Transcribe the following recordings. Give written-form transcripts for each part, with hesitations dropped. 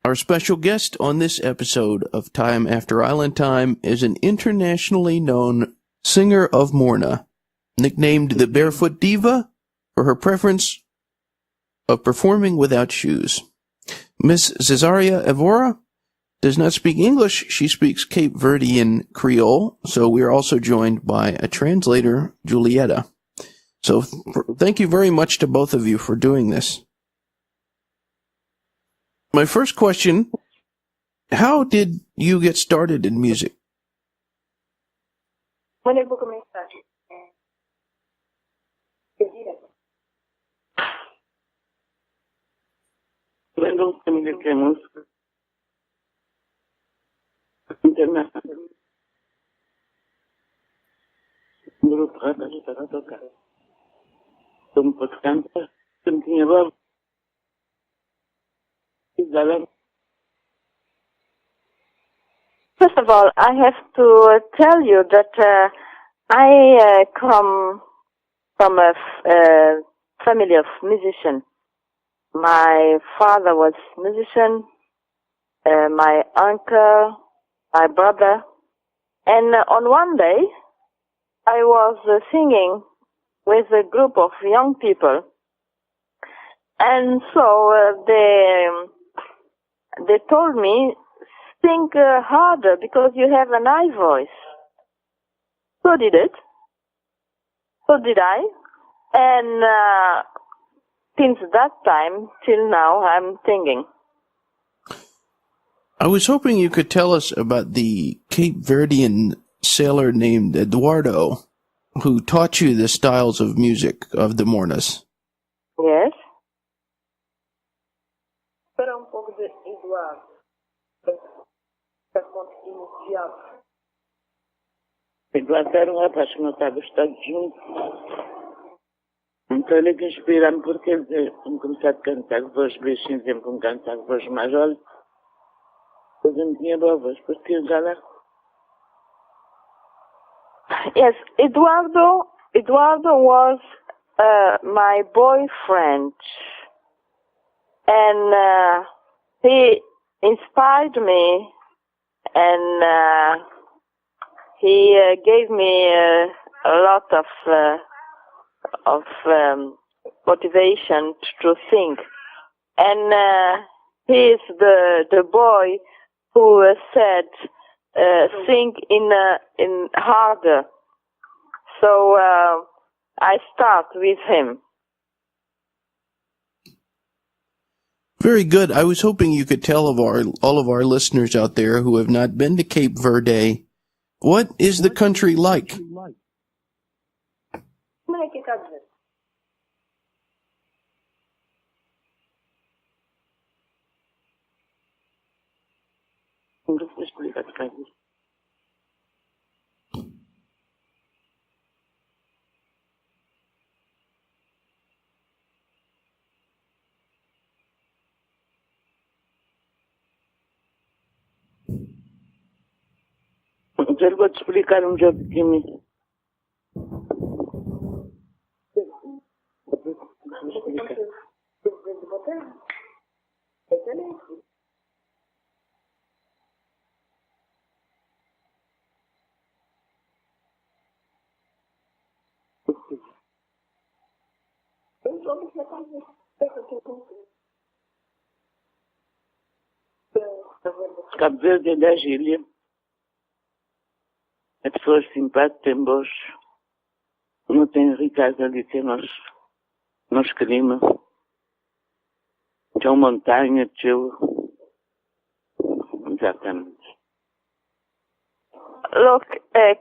Our special guest on this episode of Time After Island Time is an internationally known singer of Morna, nicknamed the Barefoot Diva for her preference of performing without shoes. Miss Cesaria Evora does not speak English. She speaks Cape Verdean Creole, so we are also joined by a translator, Julieta. So thank you very much to both of you for doing this. My first question, how did you get started in music? Quando eu vou começar? Quando família que é música internacional, grupo rápido para tocar. Como pode cantar, não tinha voz. First of all, I have to tell you that I come from a family of musicians. My father was musician, my uncle, my brother, and on one day I was singing with a group of young people, and so they told me, sing harder because you have a nice voice. So did it. So did I. And since that time till now, I'm singing. I was hoping you could tell us about the Cape Verdean sailor named Eduardo, who taught you the styles of music of the Mornas. Yes. Para pouco de Eduardo. Eduardo era rapaz que não estava nos Estados Unidos. Então ele que inspira-me porque ele começou a cantar voz baixinha, sempre como cantar voz mais alta. Depois eu não tinha boa voz, porque já lá. Yes, Eduardo was my boyfriend. And he inspired me, and he gave me a lot of motivation to sing. And he is the boy who said, "Sing in harder." So I start with him. Very good. I was hoping you could tell all of our listeners out there who have not been to Cape Verde, what is the country like? Eu vou te explicar jogo de química. Cape Verde é da Gília. A pessoa simpática, tem boas, não tem riqueza ali que nós queremos. Tem montanha, exatamente. Look,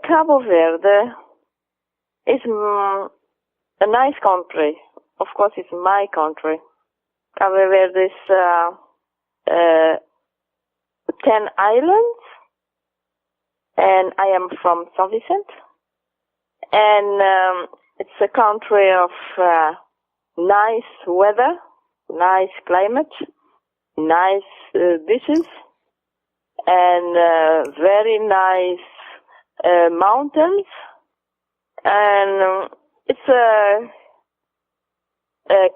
Cabo Verde is a nice country. Of course, it's my country. Cabo Verde is 10 islands. And I am from Saint Vincent, and it's a country of nice weather, nice climate, nice beaches, and very nice mountains, and it's a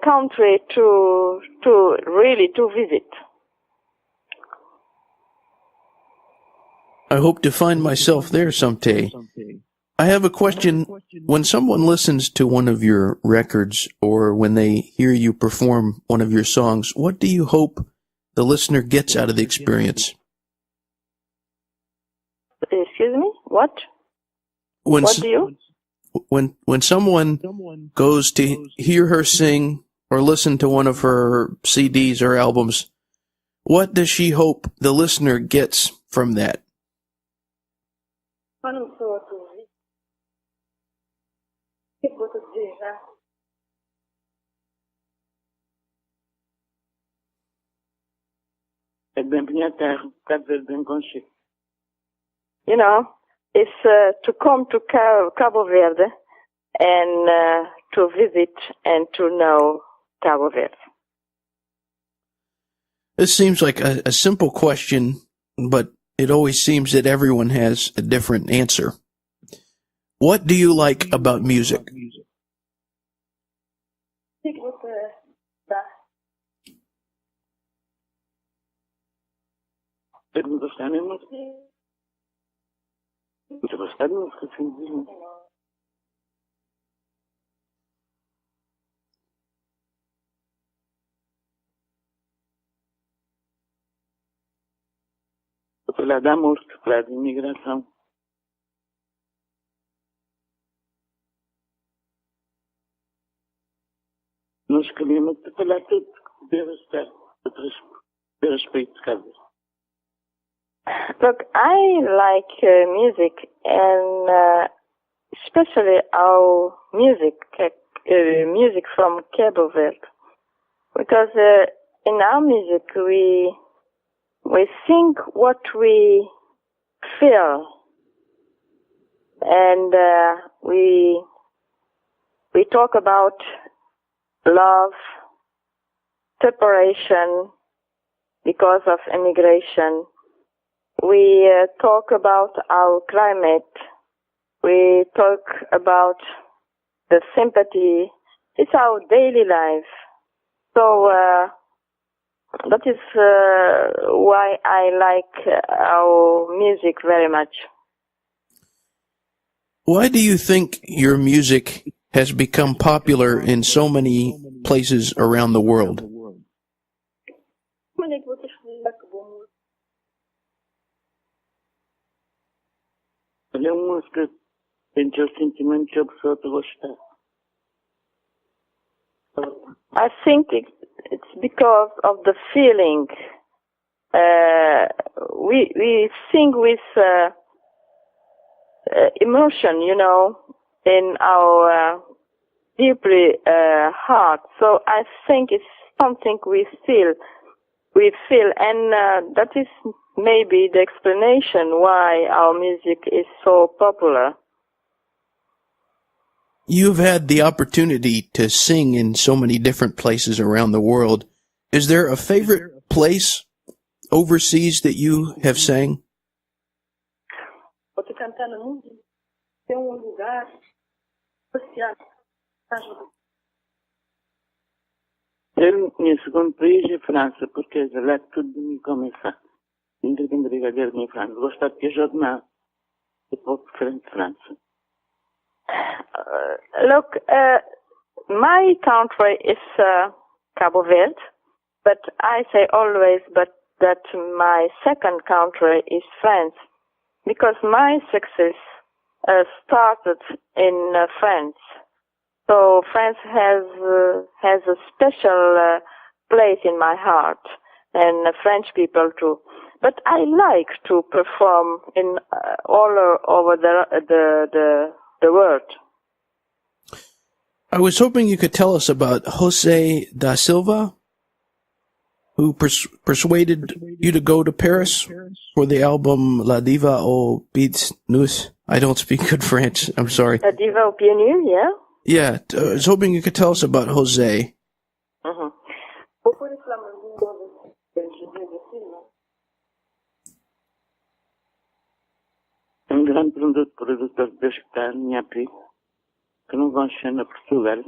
country to really visit. I hope to find myself there someday. I have a question. When someone listens to one of your records or when they hear you perform one of your songs, what do you hope the listener gets out of the experience? Excuse me? What? When What do you? when someone goes to hear her sing or listen to one of her CDs or albums, what does she hope the listener gets from that? You know, it's to come to Cabo Verde and to visit and to know Cabo Verde. This seems like a simple question, but it always seems that everyone has a different answer. What do you like about music? Falar de amor, falar de imigração. Nós queríamos falar tudo que deve estar a respeito de casa. Look, I like music, and especially our music, music from Cape Verde, because in our music we sing what we feel, and we talk about love, separation because of immigration. We talk about our climate. We talk about the sympathy. It's our daily life. So that is why I like our music very much. Why do you think your music has become popular in so many places around the world? Olha, a música tem o sentimento que a pessoa está gostar. I think it's because of the feeling. We sing with emotion, you know, in our deeply heart. So I think it's something we feel, and that is maybe the explanation why our music is so popular. You've had the opportunity to sing in so many different places around the world. Is there a favorite place overseas that you have sang? Meu segundo país é França, porque é lá que tudo de mim começa. Ainda tenho brigadeiro em França. Gostar de queijo de nada. É pouco diferente de França. Look, my country is Cabo Verde, but I say always that my second country is France, because my success started in France. So France has a special place in my heart, and French people too. But I like to perform in all over the world. I was hoping you could tell us about Jose da Silva, who persuaded you to go to Paris for the album La Diva au Pieds Nus. I don't speak good French. I'm sorry. La Diva au Pieds Nus, yeah? Yeah, I was hoping you could tell us about Jose. Mm-hmm. É grande produtor de que está a minha prima, que não vão chegar a Portugal.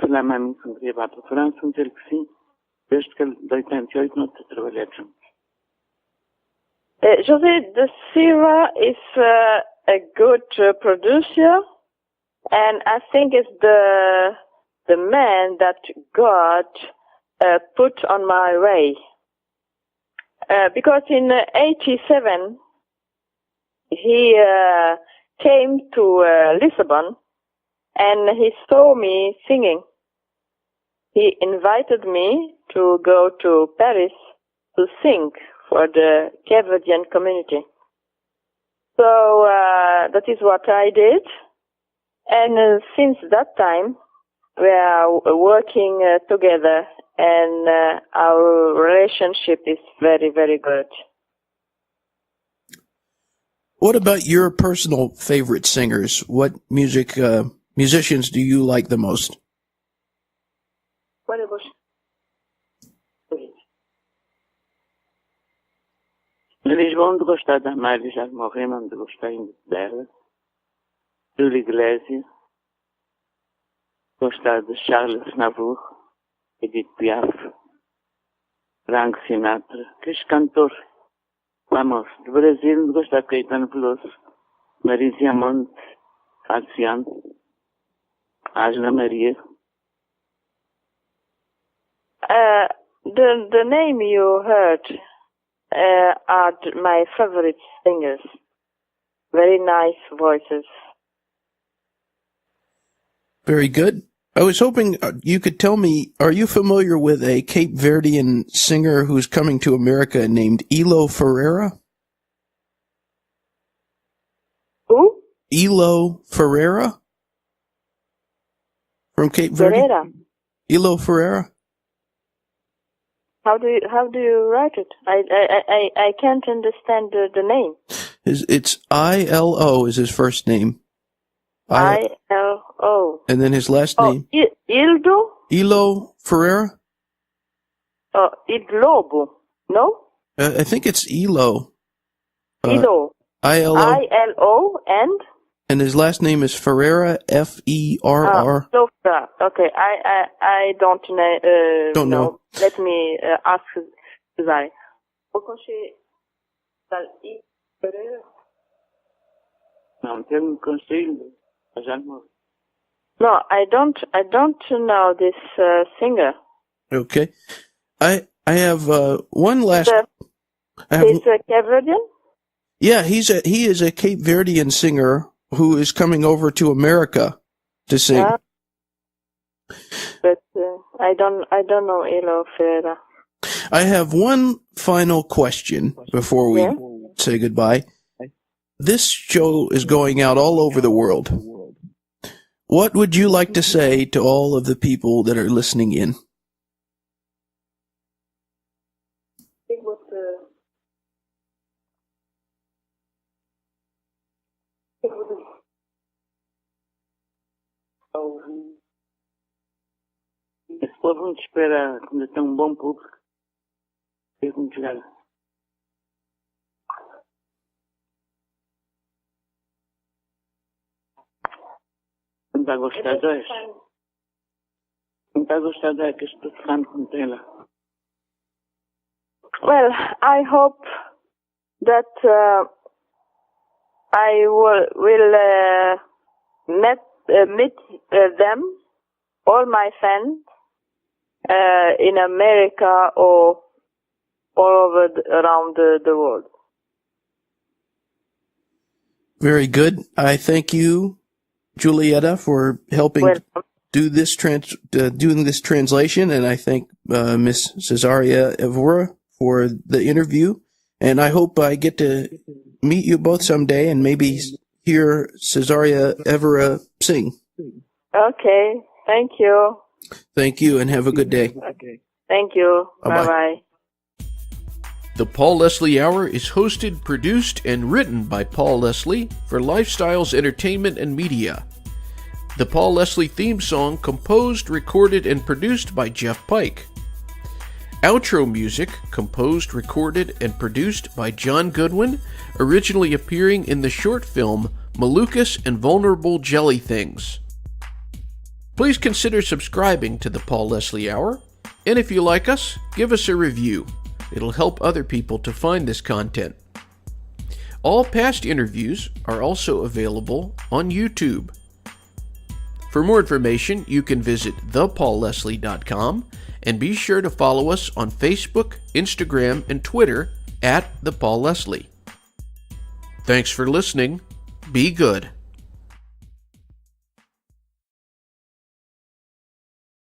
Se lá a mim se queria ir para a França, dizer que sim, desde que ele de 88 não está a trabalhar juntos. Jose de Silva is a good producer, and I think it's the man that God put on my way. Because in '87 he came to Lisbon, and he saw me singing. He invited me to go to Paris to sing for the Cape Verdean community. So that is what I did. And since that time, we are working together, and our relationship is very, very good. What about your personal favorite singers? What musicians do you like the most? Eles vão de gostar da Mário, já morreu, mas de gostar ainda dela. Júlio Iglesias. Gostar de Charles Aznavour, Edith Piaf, Frank Sinatra, que é cantor famoso. Do Brasil, de gostar de Caetano Veloso, Marisa Monte, Faciano, Ángela Maria. The name you heard are my favorite singers. Very nice voices. Very good. I was hoping you could tell me, are you familiar with a Cape Verdean singer who's coming to America named Elo Ferreira? Who? Elo Ferreira? From Cape Verde? Ferreira. Elo Ferreira? How do you write it? I can't understand the name. It's ILO is his first name. ILO. And then his last name. Ildo? Elo Ferreira? Oh, Idlobo. No? I think it's Elo. Ilo. ILO. ILO and his last name is Ferreira, Ferr. Okay, I don't know. Don't know. Let me ask Cesaria. Não, tem um conselho, já morreu. No, I don't know this singer. Okay. I have one last. He's a Cape Verdean? Yeah, he is a Cape Verdean singer who is coming over to America to sing. But I don't know Elo Ferreira. I have one final question before we say goodbye. This show is going out all over the world. What would you like to say to all of the people that are listening in? Esse povo não te espera quando tem bom público. É como chegar. Não está a gostar de hoje? Não está a gostar de que estou falando com ela? Well, I hope that I will meet them, all my fans, in America or all over around the world. Very good. I thank you, Julieta, for helping do this doing this translation, and I thank Miss Cesaria Evora for the interview. And I hope I get to meet you both someday and maybe hear Cesaria Evora sing. Okay. Thank you. Thank you, and have a good day. Okay. Thank you. Bye-bye. The Paul Leslie Hour is hosted, produced, and written by Paul Leslie for Lifestyles Entertainment and Media. The Paul Leslie theme song composed, recorded, and produced by Jeff Pike. Outro music composed, recorded, and produced by John Goodwin, originally appearing in the short film Malukas and Vulnerable Jelly Things. Please consider subscribing to the Paul Leslie Hour, and if you like us, give us a review. It'll help other people to find this content. All past interviews are also available on YouTube. For more information, you can visit thepaulleslie.com and be sure to follow us on Facebook, Instagram, and Twitter @ThePaulLeslie. Thanks for listening. Be good.